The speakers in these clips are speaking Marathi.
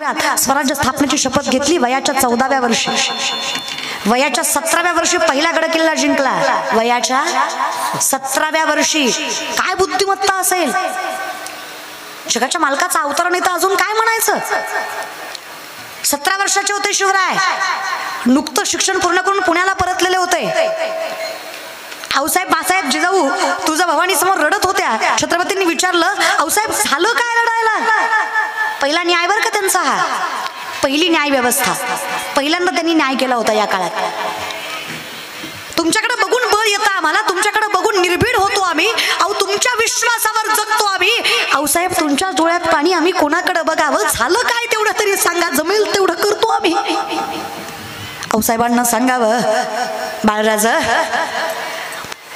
स्वराज्य स्थापनेची शपथ घेतली वयाच्या 14व्या वर्षी. वयाच्या 17व्या वर्षी पहिला गड किल्ला जिंकला. वयाच्या 17व्या वर्षी. काय बुद्धिमत्ता असेल! जगाच्या मालकाचा अवतार नाही तर अजून काय म्हणायचं. 17 वर्षाचे होते शिवराय. नुकतं शिक्षण पूर्ण करून पुण्याला परतलेले होते. आऊसाहेब बासाहेब जिजाऊ तुझा भवानी समोर रडत होत्या. छत्रपतींनी विचारलं, आऊसाहेब झालं काय रडायला? पहिला न्याय बर का त्यांचा हा. पहिली न्याय व्यवस्था. पहिल्यांदा त्यांनी न्याय केला होता या काळात. तुमच्याकडे बघून बळ येतं आम्हाला, तुमच्याकडे बघून निर्भीड होतो आम्ही. अहो तुमच्या विश्वासावर जगतो आम्ही. आऊसाहेब तुमच्या डोळ्यात पाणी आम्ही कोणाकडे बघावं? झालं काय तेवढं तरी सांगा, जमेल तेवढं करतो आम्ही. आऊसाहेबांना सांगावं, बाळराज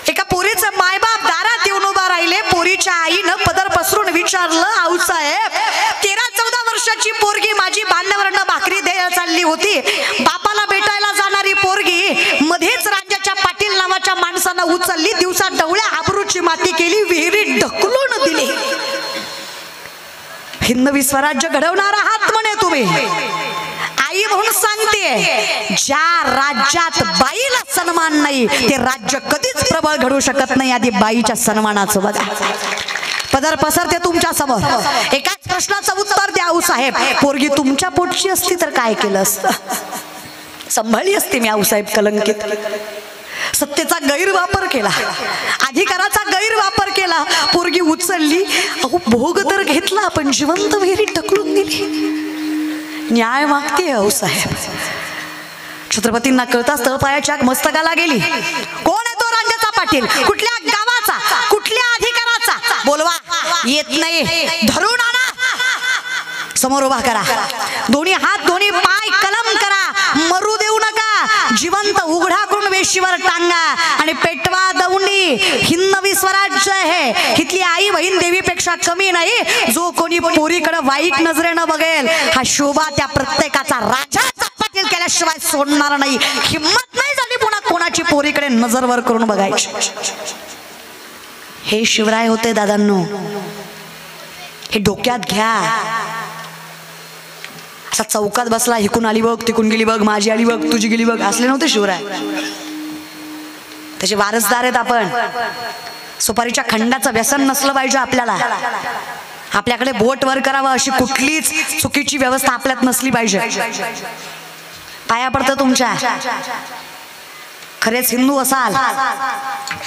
एका पोरीचं मायबाप दारात येऊन उभा राहिले. पोरीच्या आईनं पदर पसरून विचारलं, आऊसाहेब 13-14 वर्षाची पोरगी माझी बांधावरनं भाकरी द्यायला चालली होती. बापाला भेटायला जाणारी पोरगी मध्येच राज्याच्या पाटील नावाच्या माणसानं उचलली. दिवसा डवळ्या आबरूची माती केली, विहिरीत ढकलून दिली. हिंदवी स्वराज्य घडवणारा आहात म्हणे तुम्ही. आई म्हणून सांगते, ज्या राज्यात बाईला सन्मान नाही ते राज्य कधीच प्रबळ घडू शकत नाही. आधी बाईच्या सन्मानाचं बघा. पदर पसरते तुमच्या समोर. एकाच प्रश्नाचं उत्तर द्या आऊसाहेब. पोरगी तुमच्या पोटची असती तर काय केलं असतं? सांभाळली असती मी आऊसाहेब कलंकित. सत्तेचा गैरवापर केला, अधिकाराचा गैरवापर केला. पोरगी उचलली, अहो भोग तर घेतला पण जिवंत विहिरीत ढकलून दिली. न्याय मागते आऊसाहेब. छत्रपतींना कळताच तळपायाच्या मस्तकाला गेली. कोण आहे तो रांजेचा पाटील? कुठल्या गावाचा? कुठल्या अधिकाराचा? बोलवा. येत नाही, धरून आणा, समोर उभा करा. दोन्ही हात दोन्ही पाय कलम करा. मरू देऊ नका. जिवंत उघडा करून वेशीवर टांगा आणि पेटवा दौंडी. हिंदवी स्वराज्य आहे. इथली आई बहीण देवीपेक्षा कमी नाही. जो कोणी पोरीकडे वाईट नजरेनं बघेल हा शोभा त्या प्रत्येकाचा राजाचा पाटील केल्याशिवाय सोडणार नाही. हिम्मत नाही झाली पुन्हा कोणाची पोरीकडे नजरवर करून बघायची. हे शिवराय होते दादांनो. हे डोक्यात घ्या. असा चौकात बसला, हिकून आली बघ, तिकून गेली बघ, माझी आली बघ, तुझी गेली बघ, असले नव्हते शिवराय. त्याचे वारसदार आहेत आपण. सुपारीच्या खंडाचं व्यसन नसलं पाहिजे आपल्याला. आपल्याकडे बोट वर करावं अशी कुठलीच चुकीची व्यवस्था आपल्यात नसली पाहिजे. पाया पडतं तुमच्या. खरेच हिंदू असाल,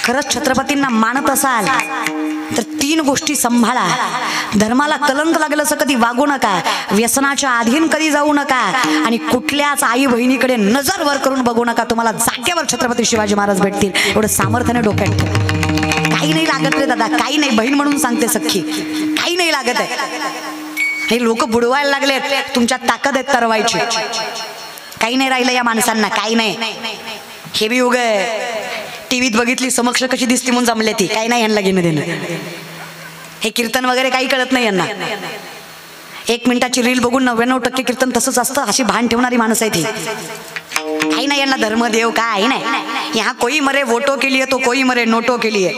खरंच छत्रपतींना मानत असाल तर 3 गोष्टी सांभाळा. धर्माला कलंक लागलं असं कधी वागू नका. व्यसनाच्या अधीन कधी जाऊ नका. आणि कुठल्याच आई बहिणीकडे नजर वर करून बघू नका. तुम्हाला जागेवर छत्रपती शिवाजी महाराज भेटतील. एवढं सामर्थ्याने डोक्यात ठेवा. काही नाही लागत रे दादा, काही नाही. बहीण म्हणून सांगते सख्खी, काही नाही लागत आहे. हे लोक बुडवायला लागलेत. तुमच्यात ताकद आहे तरवायची. काही नाही राहिलं या माणसांना, काही नाही. हे बी उग टीव्हीत बघितली समक्ष कशी दिसती म्हणून जमले ती. काही नाही यांना घेणं देणं. हे कीर्तन वगैरे काही कळत नाही यांना. 1 मिनिटाची रील बघून 99% कीर्तन तसंच असतं अशी भान ठेवणारी माणसं आहे ती. काही नाही यांना धर्मदेव काही नाही. यहाँ कोई मरे वोटो के लिए तो कोई मरे नोटो के लिए.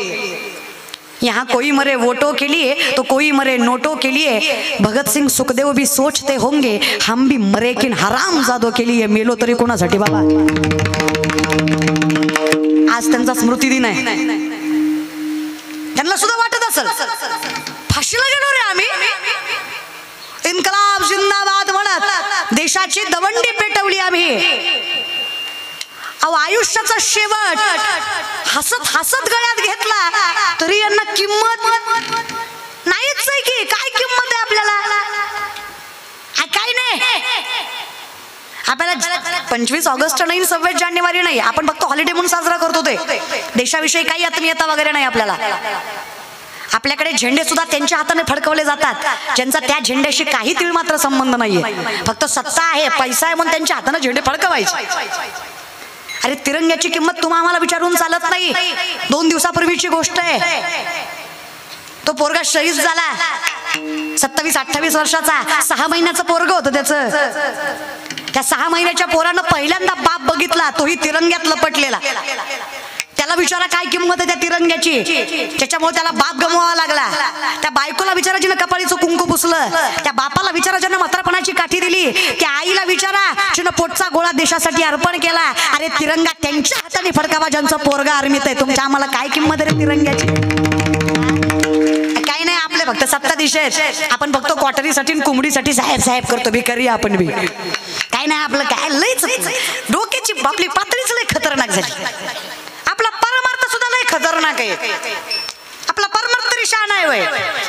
यहाँ कोई मरे वोटों के लिए तो कोई मरे नोटों के लिए. भगत सिंग सुखदेव भी सोचते होंगे हम भी मरे किन हरामजादों के लिए. मेलो तरी कोणासाठी बाबा? आज त्यांचा स्मृती दिन आहे. त्यांना सुद्धा वाटत असेल फाशीला गेलो रे आम्ही. इन्कलाब जिंदाबाद म्हणत देशाची दवंडी पेटवली आम्ही. अहो आयुष्याचा शेवट हसत हसत गळ्यात घेतला तरी यांना किंमत नाहीच आहे की. काय किंमत आहे आपल्याला? काय नाही. आपल्याला 25 ऑगस्ट नाही, 26 जानेवारी नाही. आपण फक्त हॉलिडे म्हणून साजरा करतो. ते देशाविषयी काही आत्मीयता वगैरे नाही आपल्याला. आपल्याकडे झेंडे सुद्धा त्यांच्या हाताने फडकवले जातात ज्यांचा त्या झेंड्याशी काही तीळ मात्र संबंध नाहीये. फक्त सत्ता आहे, पैसा आहे म्हणून त्यांच्या हाताने झेंडे फडकवायचे. अरे तिरंग्याची किंमत तुम्हा आम्हाला विचारून चालत नाही. 2 दिवसापूर्वीची गोष्ट आहे. तो पोरगा शहीद झाला. 27-28 वर्षाचा 6 महिन्याचं पोरग होतं त्याचं. त्या 6 महिन्याच्या पोरानं पहिल्यांदा बाप बघितला, तोही तिरंग्यात लपटलेला. त्याला विचारा काय किंमत आहे त्या तिरंग्याची, त्याच्यामुळे त्याला बाप गमवावा लागला. त्या बायकोला विचारा जिनं कपाळीचं कुंकू पुसलं, त्या बापाला विचारा ज्यानं म्हातारपणाची काठी दिली, त्या आईला विचारा जिनं पोटचा गोळा देशासाठी अर्पण केला. अरे तिरंगा त्यांच्या हाताने फडकावा ज्यांचं पोरगा आर्मीत आहे. तुमच्या आम्हाला काय किंमत आहे तिरंग्याची? काही नाही, आपले फक्त सत्ताधीश आहेत. आपण बघतो क्वार्टरीसाठी कोंबडीसाठी साहेब साहेब करतो, भिकारी आपण बी. काय नाही आपलं, काय लयच डोक्याची आपली पातळीच लय खतरनाक झाली. आपला परमार्थ सुद्धा लय खतरनाक आहे. आपला परमार्थ तरी शहाणा आहे वय.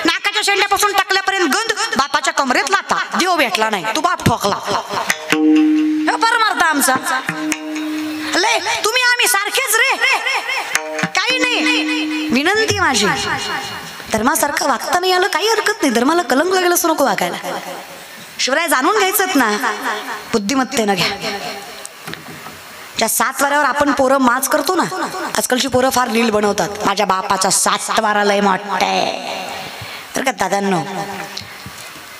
नाकाच्या शेंड्यापासून टाकल्यापर्यंत गंध, बापाच्या कमरेत लाथा, देव भेटला नाही, तू बाप ठोकला. हे परमार्थ आमचा. लय तुम्ही आम्ही सारखेच रे, काही नाही. विनंती माझी, धर्मासारखं वागता नाही आलं काही हरकत नाही, धर्माला कलंक लागेल असं नको वागायला. शिवराय जाणून घ्यायचंच ना, बुद्धिमत्तेनं घ्या. ज्या 7 वाऱ्यावर आपण पोरं माच करतो ना, आजकालची पोरं फार लील बनवतात. माझ्या बापाचा 7 वारा लय मोठा आहे. तर का दादांनो,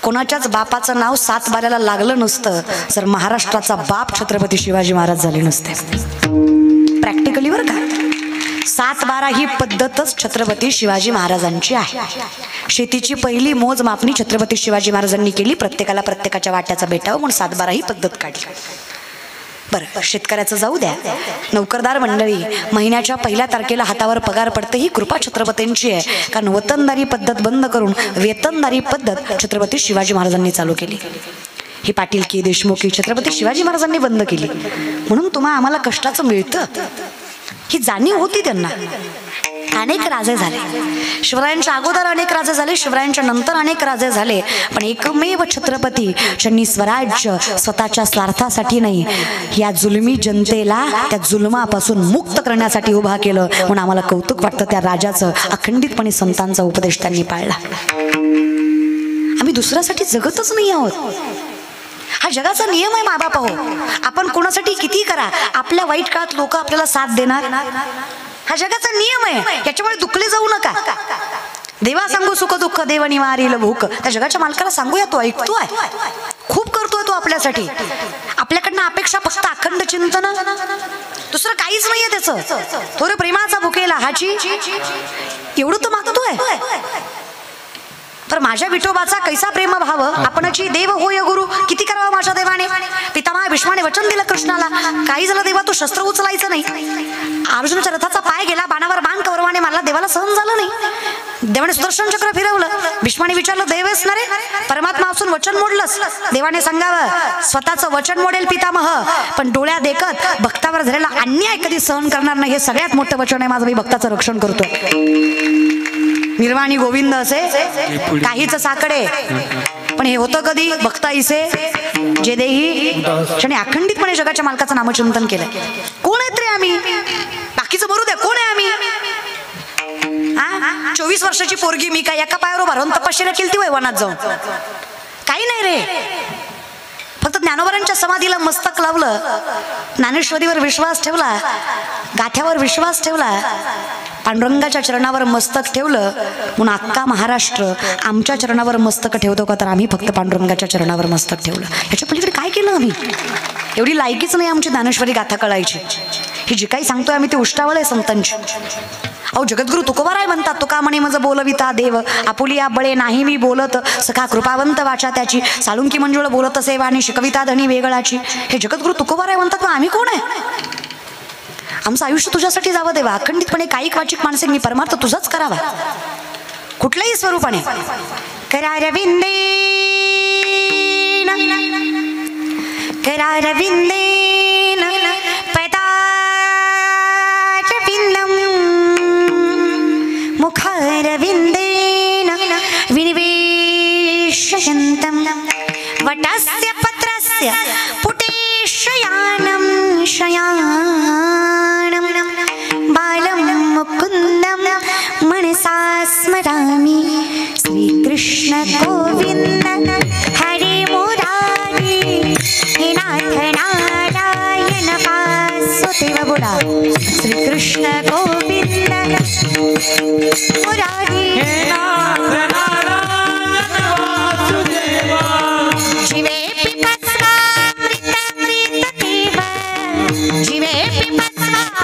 कोणाच्याच बापाचं नाव 7 वाऱ्याला लागलं नसतं जर महाराष्ट्राचा बाप छत्रपती शिवाजी महाराज झाले नसते. प्रॅक्टिकली बरं का, 7-12 ही पद्धतच छत्रपती शिवाजी महाराजांची आहे. शेतीची पहिली मोजमापणी छत्रपती शिवाजी महाराजांनी केली. प्रत्येकाला प्रत्येकाच्या वाट्याचा भेटावं म्हणून 7-12 ही पद्धत काढली. बरं, शेतकऱ्याचं जाऊ द्या. नोकरदार मंडळी, महिन्याच्या 1 तारखेला हातावर पगार पडते, ही कृपा छत्रपतींची आहे. कारण वतनदारी पद्धत बंद करून वेतनदारी पद्धत छत्रपती शिवाजी महाराजांनी चालू केली. ही पाटीलकी देशमुखी छत्रपती शिवाजी महाराजांनी बंद केली. म्हणून तुम्हा आम्हाला कष्टाचं मिळतं, ही जाणीव होती त्यांना. अनेक राजे झाले, शिवरायांच्या अगोदर अनेक राजे झाले, शिवरायांच्या नंतर अनेक राजे झाले, पण एकमेव छत्रपती ज्यांनी स्वराज्य स्वतःच्या स्वार्थासाठी नाही, या जुलमी जनतेला त्या जुलमापासून मुक्त करण्यासाठी उभा केलं. म्हणून आम्हाला कौतुक वाटतं त्या राजाचं. अखंडितपणे संतांचा उपदेश त्यांनी पाळला. आम्ही दुसऱ्यासाठी जगतच नाही आहोत. हा जगाचा नियम आहे माबाप हो. आपण कोणासाठी किती करा, आपल्या वाईट काळात लोक आपल्याला साथ देणार. हा जगाचा नियम आहे, याच्यामुळे दुखले जाऊ नका. देवा सांगू सुख दुःख, देव निवारील भूक. त्या जगाच्या मालकाला सांगूया, तो ऐकतोय, खूप करतोय तो आपल्यासाठी. आपल्याकडनं अपेक्षा फक्त अखंड चिंतन, दुसरं काहीच नाहीये त्याचं. थोडं प्रेमाचा भुकेला हाची, एवढं तर मागतोय. तर माझ्या विठोबाचा कैसा प्रेम भाव, आपणची देव होय गुरु, किती करावं माझ्या देवाने. पितामह भीष्माने वचन दिलं कृष्णाला, काही झालं देवा तू शस्त्र उचलायचं नाही. अर्जुनाच्या रथाचा पाय गेला, बाणावर बाण कौरवाने मारला, देवाला सहन झालं नाही. देवाने सुदर्शन चक्र फिरवलं. भीष्माने विचारलं, देव आहेस ना रे, परमात्मा असून वचन मोडलंस. देवाने सांगावं, स्वतःचं वचन मोडेल पितामह, पण डोळ्या देखत भक्तावर झालेला अन्याय कधी सहन करणार नाही. हे सगळ्यात मोठं वचन आहे माझं. मी भक्ताचं रक्षण करतोय. निर्वाणी गोविंद असे काहीच साकडे, पण हे होतं कधी, भक्ता इसे जे देही. क्षणी अखंडितपणे जगाच्या मालकाचं नामचिंतन केलं. कोण आहेत रे आम्ही, बाकीचं मरू द्या, कोण आहे आम्ही? 24 वर्षाची पोरगी मी काय एका पायावर उभा राहून तपश्चर्या केली ती वनात जाऊन? काही नाही रे, फक्त ज्ञानोबरांच्या समाधीला मस्तक लावलं, ज्ञानेश्वरीवर विश्वास ठेवला, गाथ्यावर विश्वास ठेवला, पांडुरंगाच्या चरणावर मस्तक ठेवलं. म्हणून अख्खा महाराष्ट्र आमच्या चरणावर मस्तक ठेवतो का, तर आम्ही फक्त पांडुरंगाच्या चरणावर मस्तक ठेवलं. ह्याच्या पलीकडे काय केलं आम्ही? एवढी लायकीच नाही आमची ज्ञानेश्वरी गाथा कळायची. ही जी काही सांगतोय आम्ही ते उष्टावळ आहे संतांची. अहो जगद्गुरु तुकोबाराय म्हणतात, तुका म्हणे मज बोलविता देव, आपुलिया बळे नाही मी बोलत, सखा कृपावंत वाचा त्याची, साळुंकी मंजुळ बोलत सेवानी, शिकविता धनी वेगळाची. हे जगद्गुरु तुकोबाराय म्हणतात, आम्ही कोण आहे? आमचं आयुष्य तुझ्यासाठी जावं देवा. अखंडितपणे कायिक वाचिक मानसिक मी परमार्थ तुझाच करावा, कुठल्याही स्वरूपाने. करारविंदे करारविंदेन पदारविंदम मुखारविंदेन विनिवेशयन्तं वटस्य पत्रस्य पुटे शयानं शयानं बालं मुकुन्दं मनसा स्मरामि. श्रीकृष्ण गोविन्द हरे मुरारी, हे नाथ नारायण वासुदेव बोला. श्रीकृष्ण गोविन्द मुरारी, हे नाथ नारायण वासुदेव. जीवे पिबस्वामृतमृतदेव, जीवे पिबस्वामृतमृतदेव.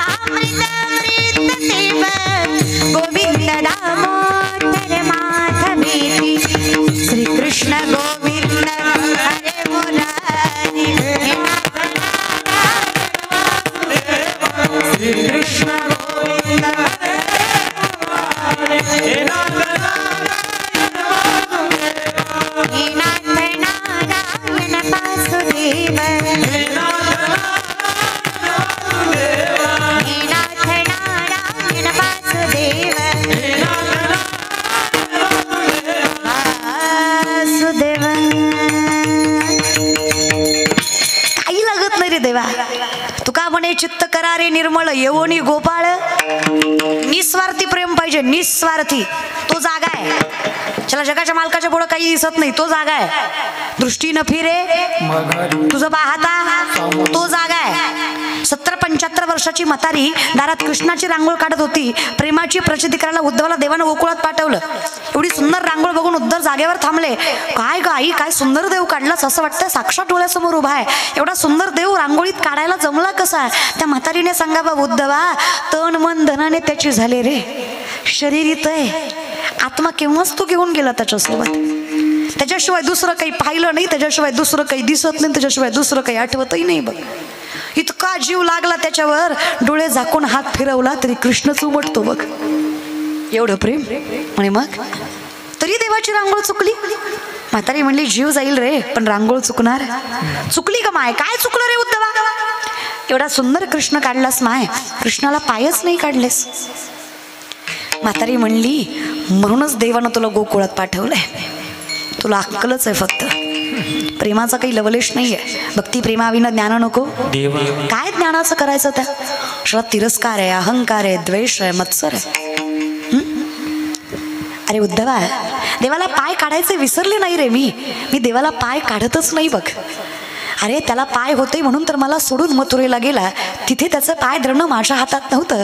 देवा. तुका म्हणे चित्त करारे निर्मळ येवोनी गोपाळ. निस्वार्थी प्रेम पाहिजे, निस्वार्थी. तो जागा आहे, त्याला जगाच्या मालकाच्या पुढे काही दिसत नाही, तो जागा आहे. दृष्टी न फिरे तुझं पाहता, तो जागा आहे. 70-75 वर्षाची म्हातारी दारात कृष्णाची रांगोळ काढत होती. प्रेमाची प्रचिती करायला उद्धवाला देवानं गोकुळात पाठवलं. एवढी सुंदर रांगोळ बघून उद्धव जागेवर थांबले. काय ग आई, काय सुंदर देव काढलास, असं वाटतं साक्षात डोळ्यासमोर उभा आहे. एवढा सुंदर देव रांगोळीत काढायला जमला कसा? त्या म्हातारीने सांगा बा उद्धवा, तन मन धनाने त्याची झाले रे. शरीर इथं आहे, आत्मा केव्हाच तो घेऊन गेला त्याच्यासोबत. त्याच्याशिवाय दुसरं काही पाहिलं नाही, त्याच्याशिवाय दुसरं काही दिसत नाही, त्याच्याशिवाय दुसरं काही आठवतही नाही बघ. इतका जीव लागला त्याच्यावर, डोळे झाकून हात फिरवला तरी कृष्णच उमटतो बघ. एवढं प्रेम. म्हणे मग तरी देवाची रांगोळ चुकली. म्हातारी म्हणली जीव जाईल रे, पण रांगोळ चुकणार. चुकली का माय? काय चुकलं रे उद्धवा? एवढा सुंदर कृष्ण काढलास माय, कृष्णाला पायच नाही काढलेस. म्हातारी म्हणली म्हणूनच देवानं तुला गोकुळात पाठवलंय. तुला अक्कलच आहे फक्त, प्रेमाचा काही लवलेश नाहीये. भक्ती प्रेमाविना ज्ञान नको. काय ज्ञानाचं करायचं? त्या शब्दात तिरस्कार आहे, अहंकार आहे, द्वेष आहे, मत्सर आहे. अरे उद्धवा, देवाला पाय काढायचे विसरले नाही रे मी देवाला पाय काढतच नाही बघ. अरे त्याला पाय होते म्हणून तर मला सोडून मथुरेला गेला, तिथे त्याचं पाय धरणं माझ्या हातात नव्हतं.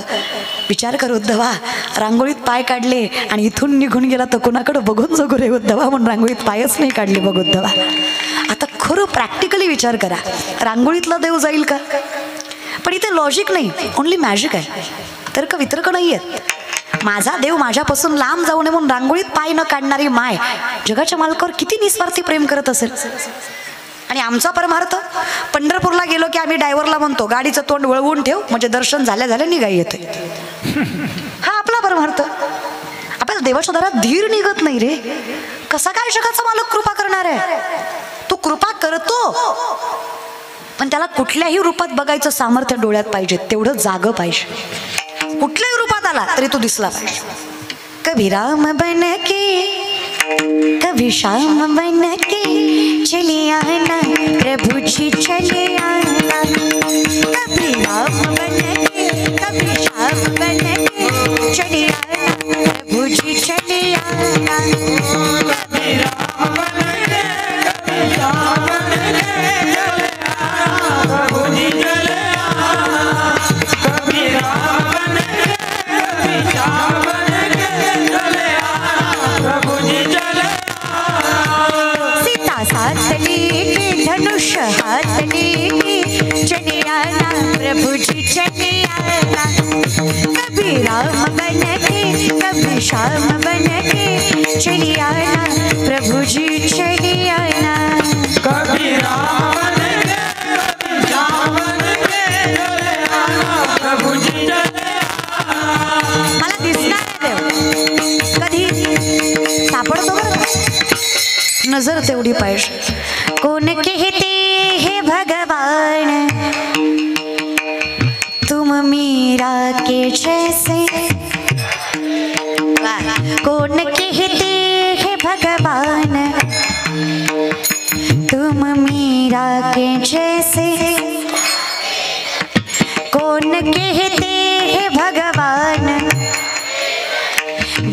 विचार कर उद्धवा, रांगोळीत पाय काढले आणि इथून निघून गेला तर कोणाकडे बघून जगू रे उद्धवा, म्हणून रांगोळीत पायच नाही काढले बघ उद्धवा. आता खरं प्रॅक्टिकली विचार करा, रांगोळीतला देव जाईल का? पण इथे लॉजिक नाही, ओनली मॅजिक आहे. तर्क वितर्क नाही आहेत. माझा देव माझ्यापासून लांब जाऊ नये म्हणून रांगोळीत पाय न काढणारी माय जगाच्या मालकावर किती निस्वार्थी प्रेम करत असेल. आणि आमचा परमार्थ, पंढरपूरला गेलो की आम्ही ड्रायव्हरला म्हणतो गाडीचं तोंड वळवून ठेव, म्हणजे दर्शन झाल्या झाल्या निघाई येते. हा आपला परमार्थ. आपल्याला देवाच्या दारात धीर निघत नाही रे. कसा काय जगाचा मालक कृपा करणार आहे? तो कृपा करतो, पण त्याला कुठल्याही रूपात बघायचं सामर्थ्य डोळ्यात पाहिजे, तेवढं जाग पाहिजे. कुठल्याही रूपात आला तरी तो दिसला पाहिजे. कभी राम बन के कभी श्याम बन के चले आना प्रभु जी, चले आना. कभी राम बन के कभी श्याम बन के चले आना प्रभु जी, चले आना. कभी राम बन के कभी श्याम बन के चले आना प्रभु जी, चले आना. कभी राम बन के कभी श्याम बन के चले आना प्रभु जी, चले. सीता साथ लेके धनुष हाथ लेके चले आना प्रभु जी, चले आना. कभी राम बन के कभी श्याम बन के चले आना प्रभु जी, चले आना. कभी राम बन के कभी श्याम बन के चले आना प्रभु जी, चले आना. मला दिसणार देव कधी सापडतो बरं, नजर तेवढी पाहिजे. कोण कहते हे भगवान तुम मीरा के जैसे. कौन कहते हे भगवान तुम मीरा के जैसे. कौन कहते हे भगवान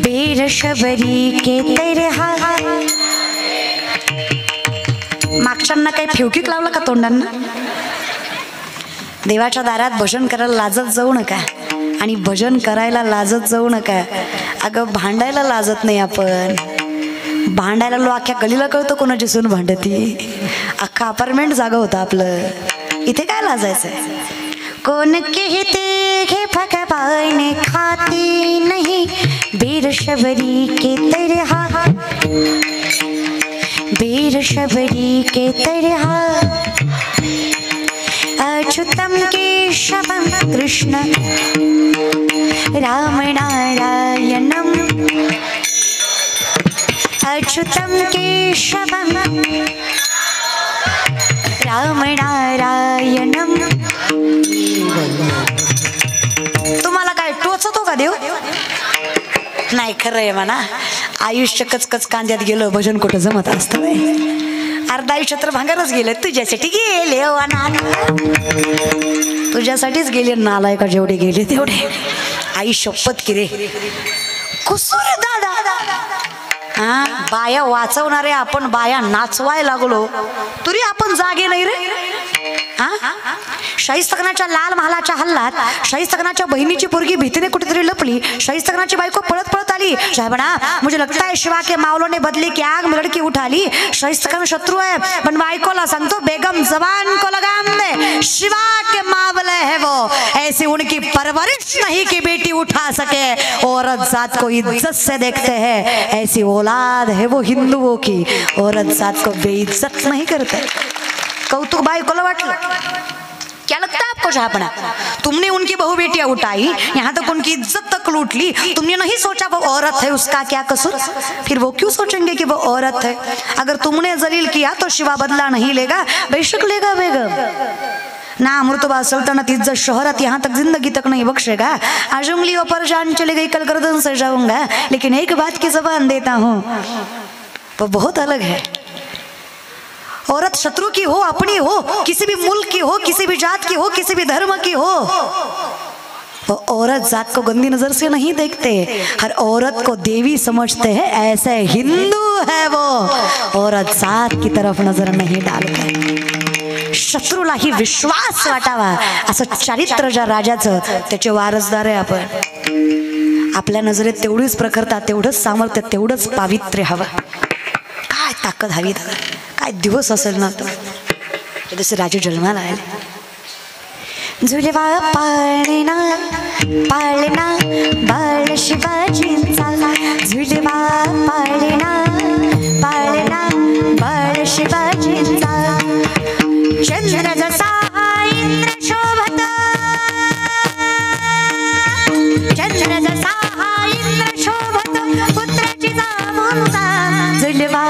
बीर शबरी के तरह. मागच्यांना काही फ्युकिक लावलं का तोंडांना? देवाच्या दारात भजन करायला लाजत जाऊ नका, आणि भजन करायला लाजत जाऊ नका. अगं भांडायला लाजत नाही आपण, भांडायला लो अख्ख्या गलीला कळतं कोणाची सून भांडती. अख्खा अपार्टमेंट जागा होतं आपलं, इथे काय लाजायचंय? कौन कहते हे भगवान खाते नहीं बीर शबरी के तरह. बीर शबरी के तरह. अच्युतम केशवम कृष्ण राम नारायणम. अच्युतम केशवम राम नारायणम. तुम्हाला काय टोचतो का देव? नाही, खरं आहे म्हणा. आयुष्य कचकच कांद्यात गेलं, भजन कुठं जमत असतं. अर्धा आयुष्य तर भांगारच गेले, तुझ्यासाठी गेले ओ अनाथ, तुझ्यासाठीच गेले नालायका, जेवढे गेले तेवढे. आई शपथ की रे कुसूर दादा. हा बाया वाचवणारे आपण बाया नाचवाय लागलो तरी आपण जागे नाही रे. शाहिस्तखानाच्या लाल महालाच्या हल्लात शाहिस्तखानाच्या बहिणीची पोरगी भीतीने कुठेतरी लपली. शाहिस्तखानाची बायको पळत पळत आली. साहेबना मुझे लगता है शिवा के मावलों ने बदले की आग में लड़की उठा ली. शाहिस्तखान शत्रु है पण बायकोला सांगतो बेगम जबान को लगाम दे, शिवा के मावले है वो, ऐसी उनकी परवरिश नहीं कि बेटी उठा सके. औरत जात को इज्जत से देखते हैं, ऐसी औलाद है वो हिंदुओं की, औरत जात को बेइज्जत नहीं करते. कौतुक बायकोला वाटलं. क्या लगता है आपको जहापना? तुमने उनकी बहू बेटियां उठाई, यहाँ तक उनकी इज्जत तक लूट ली, तुमने नहीं सोचा वो औरत है, उसका क्या कसूर? फिर वो क्यों सोचेंगे कि वो औरत है? अगर तुमने जलील किया तो शिवा बदला नहीं लेगा, बेशक लेगा बेगम. ना अमृतबा सल्तनत इज्जत शोहरत यहाँ तक जिंदगी तक नहीं बख्शेगा. आज उंगलियों पर जान चली गई, कल गर्दन से जाऊंगा, लेकिन एक बात की जबान देता हूँ, वो बहुत अलग है. औरत शत्रु की हो, अपनी हो, किसी भी मुल्क की हो, किसी भी जात की हो, किसी भी धर्म की हो, वो औरत जात को गंदी नजर से नहीं देखते. हर औरत को देवी समझते हैं. ऐसे हिंदू है वो, औरत जात की तरफ नजर नहीं डालते. शत्रूलाही विश्वास वाटावा असं चारित्र ज्या राजाचं, त्याचे वारसदार आहे आपण. आपल्या नजरेत तेवढीच प्रखरता, तेवढंच सामर्थ्य, तेवढंच पावित्र्य हवं. काय ताकद हवी दादा, काय दिवस असेल ना तो जसे राजे जन्माला आले. झुलवा पाळणा पाळणा बाळ शिवाजींचा, झुलवा पाळणा पाळणा बाळ शिवाजींचा. चंद्र जसा इंद्र शोभत, चंद्र जसा इंद्र शोभत, पुत्राची जामुनचा. झुलवा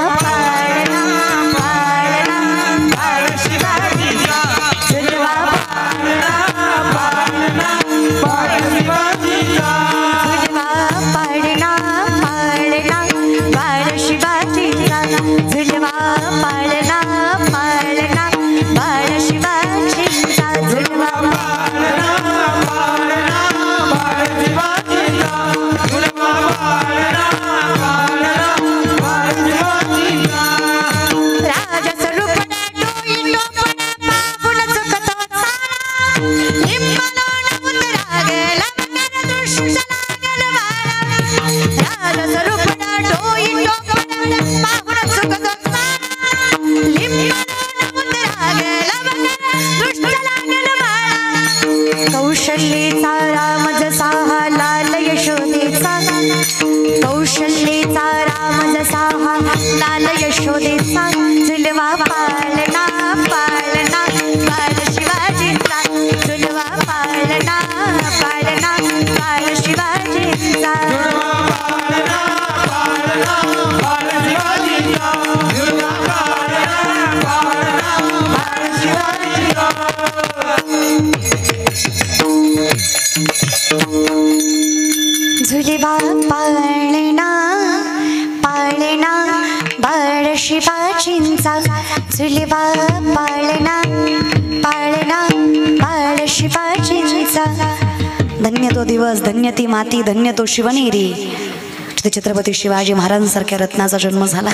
कौशल्येचा राम जसा हा लाल यशोदेचा, कौशल्येचा राम जसा हा लाल यशोदेचा. झुलवा पाळणा पाळणा बाळ शिवाजींचा, झुलवा पाळणा पाळणा बाळ शिवाजींचा. झुलवा पाळणा पाळणा बाळ शिवाजींचा, झुलवा पाळणा पाळणा बाळ शिवाजींचा. धन्य तो दिवस, धन्य ती माती, धन्य तो शिवनेरी, जिथे छत्रपती शिवाजी महाराजांसारख्या रत्नाचा जन्म झाला.